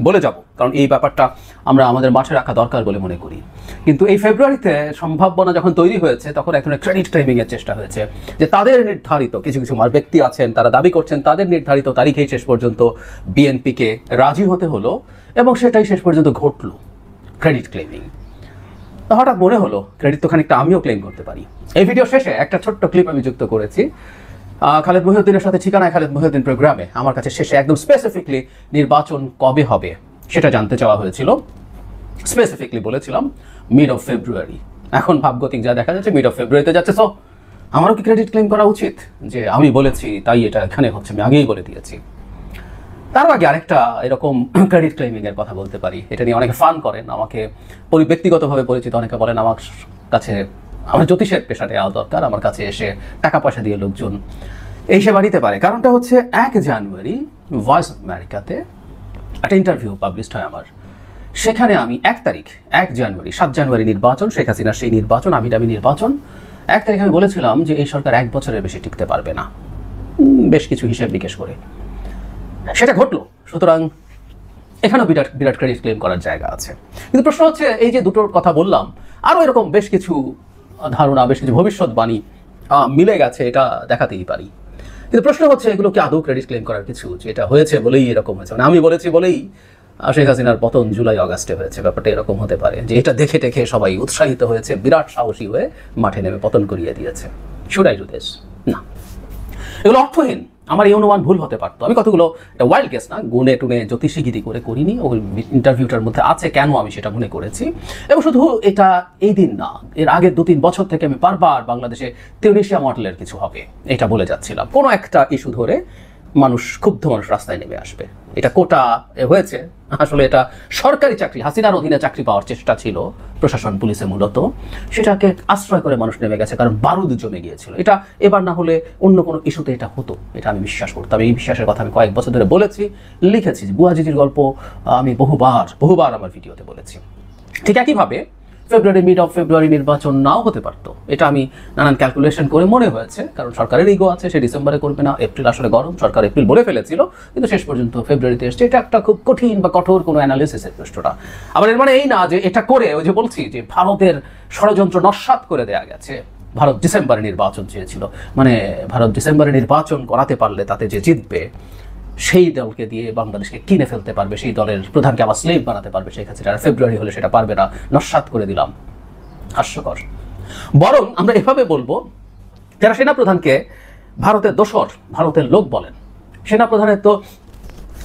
Speaker 3: বলে যাব, কারণ এই ব্যাপারটা আমরা আমাদের মাঠে রাখা দরকার বলে মনে করি। কিন্তু এই ফেব্রুয়ারিতে সম্ভাবনা যখন তৈরি হয়েছে তখন এক ধরনের ক্রেডিট ক্লেমিং এর চেষ্টা হয়েছে, যে তাদের নির্ধারিত কিছু কিছু ব্যক্তি আছেন, তারা দাবি করছেন তাদের নির্ধারিত তারিখেই শেষ পর্যন্ত বিএনপিকে রাজি হতে হলো, এবং সেটাই শেষ পর্যন্ত ঘটলো, ক্রেডিট ক্লেমিং। হঠাৎ মনে হলো ক্রেডিট তো খানিকটা আমিও ক্লেম করতে পারি। এই ভিডিও শেষে একটা ছোট্ট ক্লিপ আমি যুক্ত করেছি খালেদ মহিউদ্দিনের সাথে, ঠিকানায় খালেদ মহিউদ্দিন প্রোগ্রামে আমার কাছে শেষে একদম স্পেসিফিকলি নির্বাচন কবে হবে সেটা জানতে চাওয়া হয়েছিল। স্পেসিফিকলি বলেছিলাম মিড অফ ফেব্রুয়ারি। এখন ভাবগতিক যা দেখা যাচ্ছে মিড অফ ফেব্রুয়ারিতে যাচ্ছে। সো আমারও কি ক্রেডিট ক্লেম করা উচিত যে আমি বলেছি তাই এটা এখানে হচ্ছে, আমি আগেই বলে দিয়েছি? তার আগে আরেকটা এরকম ক্রেডিট ক্লেমিং এর কথা বলতে পারি, এটা নিয়ে অনেকে ফান করেন, আমাকে ব্যক্তিগতভাবে পরিচিত অনেকে বলেন আমার কাছে আমার জ্যোতিষের পেশাটা দেওয়া দরকার, আমার কাছে এসে টাকা পয়সা দিয়ে লোকজন এই সেবা নিতে পারে। কারণটা হচ্ছে 1 জানুয়ারি ভয়েস অফ আমেরিকাতে একটা ইন্টারভিউ পাবলিশড হয় আমার, সেখানে আমি 1 জানুয়ারি 7 জানুয়ারি নির্বাচন, শেখ হাসিনার সেই নির্বাচন, আমিরামি নির্বাচন, 1 তারিখে আমি বলেছিলাম যে এই সরকার 1 বছরের বেশি টিকতে পারবে না, বেশ কিছু হিসেব নিকেশ করে সেটা ঘটলো। সুতরাং এখানেও বিরাট বিরাট ক্রেডিট ক্লেম করার জায়গা আছে। কিন্তু প্রশ্ন হচ্ছে এই যে দুটোর কথা বললাম, আরও এরকম বেশ কিছু ধারণা, বেশ কিছু ভবিষ্যৎবাণী মিলে গেছে, এটা দেখাতেই পারি। কিন্তু প্রশ্ন হচ্ছে এগুলো কি আদৌ ক্রেডিট ক্লেম করার কিছু, যে এটা হয়েছে বলেই এরকম হয়েছে, মানে আমি বলেছি বলেই শেখ হাসিনার পতন জুলাই আগস্টে হয়েছে, ব্যাপারটা এরকম হতে পারে যে এটা দেখে টেখে সবাই উৎসাহিত হয়েছে, বিরাট সাহসী হয়ে মাঠে নেমে পতন করিয়ে দিয়েছে। Should I do this? না, এগুলো অর্থহীন। আমার এই অনুমান ভুল হতে পারতো। আমি কতগুলো ওয়াইল্ড গেস না, গুনে টুনে জ্যোতিষীগিরি করে করিনি, ওই ইন্টারভিউটার মধ্যে আছে কেন আমি সেটা মনে করেছি। এবং শুধু এটা এই দিন না, এর আগের 2-3 বছর থেকে আমি বারবার বাংলাদেশে তিউনিসিয়া মডেলের কিছু হবে এটা বলে যাচ্ছিলাম। কোনো একটা ইস্যু ধরে ক্ষুব্ধ মানুষ রাস্তায় নেমে আসবে। এটা কোটা হয়েছে, আসলে এটা সরকারি চাকরি, হাসিনার অধীনে চাকরি পাওয়ার চেষ্টা ছিল প্রশাসন পুলিশে, মূলত সেটাকে আশ্রয় করে মানুষ নেমে গেছে, কারণ বারুদ জমে গিয়েছিল। এটা এবার না হলে অন্য কোনো ইস্যুতে এটা হতো, এটা আমি বিশ্বাস করতাম। এই বিশ্বাসের কথা আমি কয়েক বছর ধরে বলেছি, লিখেছি। বুয়াজিজির গল্প আমি বহুবার আমার ভিডিওতে বলেছি। ঠিক একইভাবে মিড অফ ফেব্রুয়ারি নির্বাচন নাও হতে পারতো, এটা আমি নানান ক্যালকুলেশন করে মনে হয়েছে, কারণ সরকারের ইগো আছে, সে ডিসেম্বরে করবে না, এপ্রিল আসলে গরম, সরকার এপ্রিল বলে ফেলেছিল, কিন্তু শেষ পর্যন্ত ফেব্রুয়ারিতে এসছে। এটা একটা খুব কঠিন বা কঠোর কোনো অ্যানালিসিসের প্রশ্নটা। আবার এর মানে এই না যে এটা করে, ওই যে বলছি যে ভারতের ষড়যন্ত্র নস্যাৎ করে দেওয়া গেছে। ভারত ডিসেম্বরে নির্বাচন চেয়েছিল, মানে ভারত ডিসেম্বরে নির্বাচন করাতে পারলে তাতে যে জিতবে সেই দলকে দিয়ে বাংলাদেশকে কিনে ফেলতে পারবে, সেই দলের প্রধানকে আবার স্লেভ বানাতে পারবে শেখ হাসিনা। আর ফেব্রুয়ারি হলে সেটা পারবে না, নস্যাৎ করে দিলাম। হাস্যকর। বরং আমরা এভাবে বলবো, যারা সেনাপ্রধানকে ভারতের দোসর, ভারতের লোক বলেন, সেনাপ্রধানের তো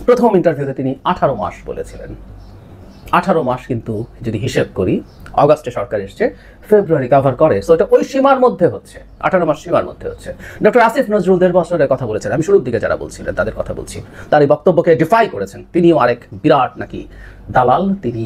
Speaker 3: প্রথম ইন্টারভিউতে তিনি 18 মাস বলেছিলেন। 18 মাস কিন্তু যদি হিসেব করি, অগাস্টে সরকার এসছে, ফেব্রুয়ারি কভার করে, সো এটা ওই সীমার মধ্যে হচ্ছে, 18 মাস সীমার মধ্যে হচ্ছে। ডক্টর আসিফ নজরুল 1.5 বছরের কথা বলেছেন, আমি শুরুর দিকে যারা বলছিলেন তাদের কথা বলছি, তার এই বক্তব্যকে ডিফাই করেছেন। তিনিও আরেক বিরাট নাকি দালাল, তিনি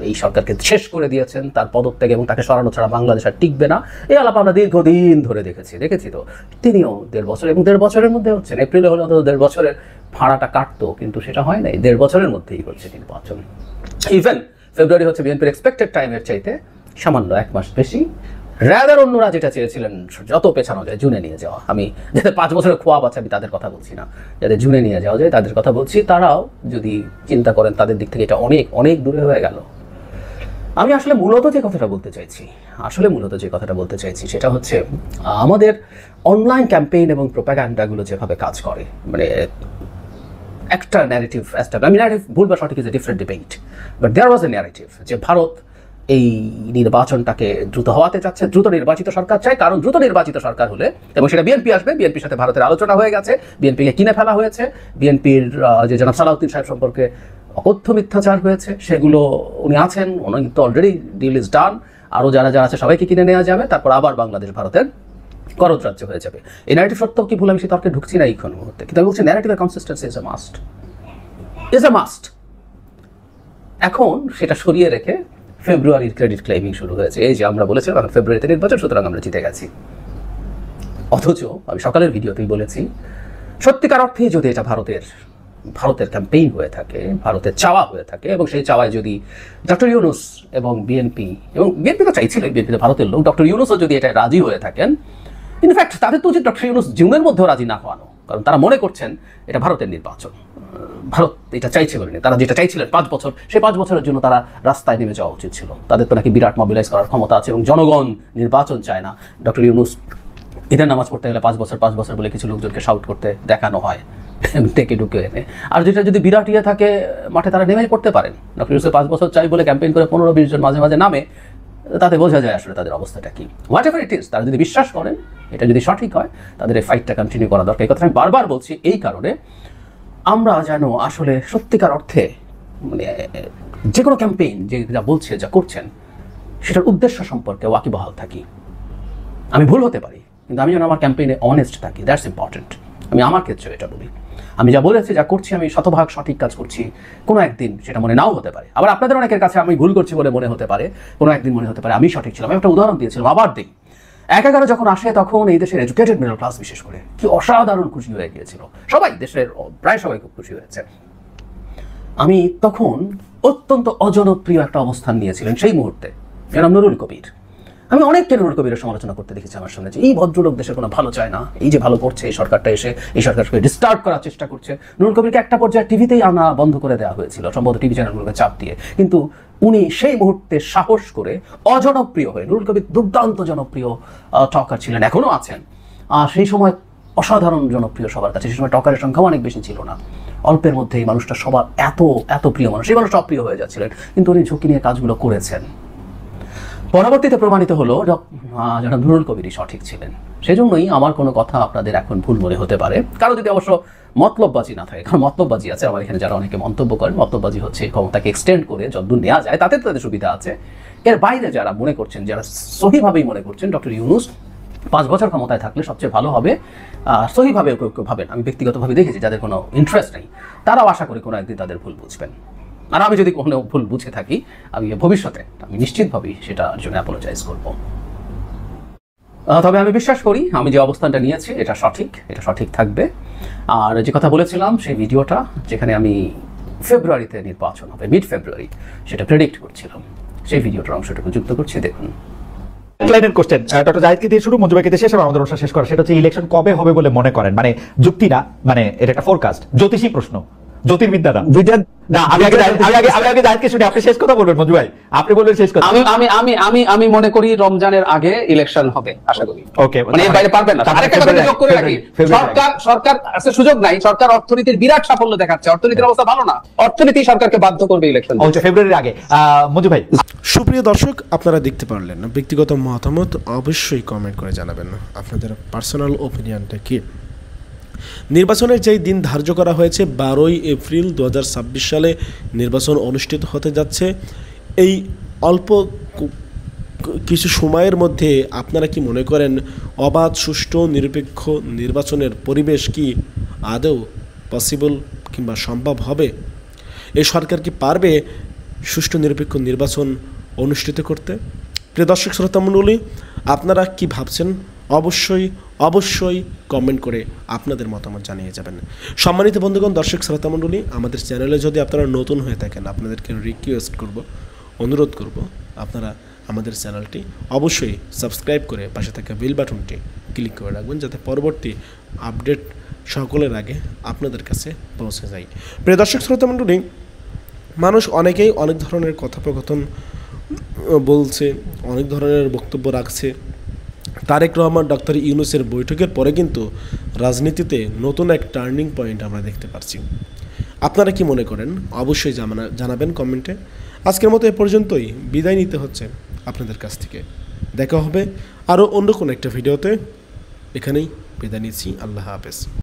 Speaker 3: এই সরকারকে শেষ করে দিয়েছেন, তার পদত্যাগ এবং তাকে সরানো ছাড়া বাংলাদেশ আর টিকবে না, এই আলাপ আমরা দীর্ঘদিন ধরে দেখেছি। তো তিনিও 1.5 বছর, এবং 1.5 বছরের মধ্যে হচ্ছেন। এপ্রিলে হলে অন্তত 1.5 বছরের ভাড়াটা কাটতো, কিন্তু সেটা হয় নাই, 1.5 বছরের মধ্যেই হচ্ছে নির্বাচন। ইভেন ফেব্রুয়ারি হচ্ছে বিএনপির এক্সপেক্টেড টাইমের চাইতে সামান্য 1 মাস বেশি। রাদার অন্যরা যেটা চেয়েছিলেন যত পেছানো যায় জুনে নিয়ে যাওয়া, আমি যাদের 5 বছরের খোয়া বাচ্চা আমি তাদের কথা বলছি না, যাদের জুনে নিয়ে যাওয়া যায় তাদের কথা বলছি, তারাও যদি চিন্তা করেন তাদের দিক থেকে এটা অনেক অনেক দূরে হয়ে গেল। আমি আসলে মূলত যে কথাটা বলতে চাইছি সেটা হচ্ছে আমাদের অনলাইন ক্যাম্পেইন এবং প্রোপাগান্ডাগুলো যেভাবে কাজ করে, মানে একটা ন্যারেটিভ, আমি ন্যারেটিভ ভুল বা সঠিক is a different debate, but there was a narrative যে ভারত এই নির্বাচনটাকে দ্রুত হওয়াতে চাচ্ছে, দ্রুত নির্বাচিত সরকার চায়, কারণ দ্রুত নির্বাচিত সরকার হলে, এবং সেটা বিএনপি আসবে, বিএনপির সাথে ভারতের আলোচনা হয়ে গেছে, বিএনপিকে কিনে ফেলা হয়েছে, বিএনপির যে জনাব সালাউদ্দিন সাহেব সম্পর্কে অকথ্য মিথ্যাচার হয়েছে সেগুলো উনি আছেন, উনি তো অলরেডি ডিল ইজ ডান। আরও যারা যারা আছে সবাইকে কিনে নেওয়া যাবে, তারপর আবার বাংলাদেশ ভারতের করদ রাজ্য হয়ে যাবে। এই ন্যারেটিভ সত্ত্বেও কি ভুল, আমি সে তর্কে ঢুকছি না এইখান মুহূর্তে, কিন্তু আমি বলছি ন্যারেটিভের কনসিস্টেন্সি ইজ এ মাস্ট। এখন সেটা সরিয়ে রেখে ফেব্রুয়ারির ক্রেডিট ক্লেমিং শুরু হয়েছে। এই যে আমরা বলেছিলাম এখন ফেব্রুয়ারিতে নির্বাচন, সুতরাং আমরা জিতে গেছি। অথচ আমি সকালের ভিডিওতেই বলেছি, সত্যিকার অর্থেই যদি এটা ভারতের ক্যাম্পেইন হয়ে থাকে, ভারতের চাওয়া হয়ে থাকে, এবং সেই চাওয়ায় যদি ডক্টর ইউনূস এবং বিএনপি তো চাইছিল, বিএনপি ভারতের লোক, ডক্টর ইউনূসও যদি এটা রাজি হয়ে থাকেন, ইনফ্যাক্ট তাদের তো উচিত ডক্টর ইউনূস জীবনের মধ্যেও রাজি না হওয়ানো, কারণ তারা মনে করছেন এটা ভারতের নির্বাচন, ভারত এটা চাইছে বলেনি। তারা যেটা চাইছিলেন 5 বছর, সেই 5 বছরের জন্য তারা রাস্তায় নেমে যাওয়া উচিত ছিল। তাদের তো নাকি বিরাট মোবিলাইজ করার ক্ষমতা আছে এবং জনগণ নির্বাচন চায় না। ডক্টর ইউনূস ঈদের নামাজ পড়তে গেলে 5 বছর বলে কিছু লোকজনকে শাউট করতে দেখানো হয় টেকে ঢুকে এনে। আর যেটা যদি বিরাট ইয়ে থাকে মাঠে, তারা নেমেই পড়তে পারেন। ডক্টর ইউনূস 5 বছর চাই বলে ক্যাম্পেইন করে 15-20 জন মাঝে মাঝে নামে, তাতে বোঝা যায় আসলে তাদের অবস্থাটা কি। হোয়াট এভার ইট ইজ, তারা যদি বিশ্বাস করেন এটা যদি সঠিক হয়, তাদের এই ফাইটটা কন্টিনিউ করা দরকার। এই কথা আমি বারবার বলছি এই কারণে, আমরা যেন আসলে সত্যিকার অর্থে মানে যে কোনো ক্যাম্পেইন যে যা বলছে, যা করছেন, সেটার উদ্দেশ্য সম্পর্কে ওয়াকিবহাল থাকি। আমি ভুল হতে পারি, কিন্তু আমি যেন আমার ক্যাম্পেইনে অনেস্ট থাকি, দ্যাটস ইম্পর্টেন্ট। আমি আমার ক্ষেত্রে এটা বলি, আমি যা বলেছি, যা করছি, আমি শতভাগ সঠিক কাজ করছি। কোনো একদিন সেটা মনে নাও হতে পারে, আবার আপনাদের অনেকের কাছে আমি ভুল করছি বলে মনে হতে পারে, কোনো একদিন মনে হতে পারে আমি সঠিক ছিলাম। আমি একটা উদাহরণ দিয়েছিলাম, আবার দিই। 11 যখন আসে, তখন এই দেশের এডুকেটেড মিডল ক্লাস বিশেষ করে কি অসাধারণ খুশি হয়ে গিয়েছিল, সবাই, দেশের প্রায় সবাই খুব খুশি হয়েছে। আমি তখন অত্যন্ত অজনপ্রিয় একটা অবস্থান নিয়েছিলেন সেই মুহূর্তে, এর নাম নুরুল কবির। আমি অনেককে নুরুল কবিরের সমালোচনা করতে দেখেছি আমার সামনে, যে এই ভদ্রলোক দেশের কোনো ভালো চায় না, এই যে ভালো করছে এই সরকারটা এসে এই সরকারকে ডিস্টার্ব করার চেষ্টা করছে। নুরুল কবিরকে একটা পর্যায়ে টিভিতেই আনা বন্ধ করে দেওয়া হয়েছিল, সম্ভবত টিভি চ্যানেলগুলোকে চাপ দিয়ে, কিন্তু উনি সেই মুহূর্তে সাহস করে অজনপ্রিয় হয়ে, নুরুল কবির দুর্দান্ত জনপ্রিয় টকার ছিলেন, এখনও আছেন, সেই সময় অসাধারণ জনপ্রিয় সবার কাছে। সেই সময় টকারের সংখ্যাও অনেক বেশি ছিল না, অল্পের মধ্যে এই মানুষটা সবার এত প্রিয় মানুষ, এই মানুষটা অপ্রিয় হয়ে যাচ্ছিলেন, কিন্তু উনি ঝুঁকি নিয়ে কাজগুলো করেছেন। পরবর্তীতে প্রমাণিত হলো যারা নুরুল কবিরই সঠিক ছিলেন। সেজন্যই আমার কোনো কথা আপনাদের এখন ভুল মনে হতে পারে, কারো যদি অবশ্য মতলববাজি না থাকে, কারণ মতলববাজি আছে আমার এখানে, যারা অনেকে মন্তব্য করেন মতলববাজি হচ্ছে ক্ষমতাকে এক্সটেন্ড করে যতদূর নেওয়া যায় তাতে তাদের সুবিধা আছে। এর বাইরে যারা মনে করছেন, যারা সহিভাবেই মনে করছেন ডক্টর ইউনূস 5 বছর ক্ষমতায় থাকলে সবচেয়ে ভালো হবে, সহিভাবে কেউ ভাবেন, আমি ব্যক্তিগতভাবে দেখেছি যাদের কোনো ইন্টারেস্ট নেই, তারাও আশা করি কোনো একদিন তাদের ভুল বুঝবেন। আর আমি যদি কোনো ভুল বুঝে থাকি, আমি ভবিষ্যতে আমি নিশ্চিতভাবেই সেটার জন্য অ্যাপোলোজাইজ করব। তবে আমি বিশ্বাস করি আমি যে অবস্থানটা নিয়েছি এটা সঠিক থাকবে। আর যে কথা বলেছিলাম সেই ভিডিওটা, যেখানে আমি ফেব্রুয়ারিতে নির্বাচন হবে, মিড ফেব্রুয়ারি, সেটা প্রেডিক্ট করছিলাম, সেই ভিডিওটার অংশটুকু যুক্ত করছি, দেখুন।
Speaker 5: ক্লাইন্টের কোশ্চেন ডক্টর জাহিদকে দিয়ে শুরু, মঞ্জু ভাইকে দিয়ে শেষ, আর আমাদের অনুষ্ঠান শেষ করা। সেটা হচ্ছে ইলেকশন কবে হবে বলে মনে করেন? মানে যুক্তি না, মানে এটা একটা ফোরকাস্ট, জ্যোতিষী প্রশ্ন, জ্যোতির্বিদ্যা না। আমি আগে জাহিদকে শুনি, আপনি শেষ কথা বলবেন। মঞ্জু ভাই আপনি বলবেন শেষ কথা।
Speaker 3: আমি মনে করি রমজানের আগে ইলেকশন হবে, আশা করি।
Speaker 5: ওকে,
Speaker 3: মানে এর বাইরে পারবেন না। আরেকটা কথা যোগ করে রাখি, সরকার আছে সুযোগ নাই, সরকার অর্থনীতির বিরাট সাফল্য দেখাচ্ছে, অর্থনীতির অবস্থা ভালো না, অর্থনীতি সরকারকে বাধ্য করবে ইলেকশন।
Speaker 5: ফেব্রুয়ারির আগে। মঞ্জু ভাই,
Speaker 4: সুপ্রিয় দর্শক, আপনারা দেখতে পারলেন, ব্যক্তিগত মতামত অবশ্যই কমেন্ট করে জানাবেন আপনাদের পার্সোনাল ওপিনিয়নটা কি। নির্বাচনের যেই দিন ধার্য করা হয়েছে 12ই এপ্রিল 2026 সালে নির্বাচন অনুষ্ঠিত হতে যাচ্ছে। এই অল্প কিছু সময়ের মধ্যে আপনারা কি মনে করেন অবাধ, সুষ্ঠু, নিরপেক্ষ নির্বাচনের পরিবেশ কি আদৌ পসিবল কিংবা সম্ভব হবে? এই সরকার কি পারবে সুষ্ঠু নিরপেক্ষ নির্বাচন অনুষ্ঠিত করতে? প্রিয় দর্শক শ্রোতামণ্ডলী, আপনারা কি ভাবছেন অবশ্যই কমেন্ট করে আপনাদের মতামত জানিয়ে যাবেন। সম্মানিত বন্ধুগণ, দর্শক শ্রোতামণ্ডলী, আমাদের চ্যানেলে যদি আপনারা নতুন হয়ে থাকেন, আপনাদেরকে রিকোয়েস্ট করব, অনুরোধ করব, আপনারা আমাদের চ্যানেলটি অবশ্যই সাবস্ক্রাইব করে পাশে থাকা বেল বাটনটি ক্লিক করে রাখবেন, যাতে পরবর্তী আপডেট সকলের আগে আপনাদের কাছে পৌঁছে যায়। প্রিয় দর্শক শ্রোতামণ্ডলী, মানুষ অনেকেই অনেক ধরনের কথোপকথন বলছে, অনেক ধরনের বক্তব্য রাখছে। তারেক রহমান ডক্টর ইউনূসের বৈঠকের পরে কিন্তু রাজনীতিতে নতুন এক টার্নিং পয়েন্ট আমরা দেখতে পাচ্ছি। আপনারা কি মনে করেন অবশ্যই জানাবেন কমেন্টে। আজকের মতো এ পর্যন্তই, বিদায় নিতে হচ্ছে আপনাদের কাছ থেকে। দেখা হবে আরও অন্য কোনো একটা ভিডিওতে। এখানেই বিদায় নিচ্ছি। আল্লাহ হাফেজ।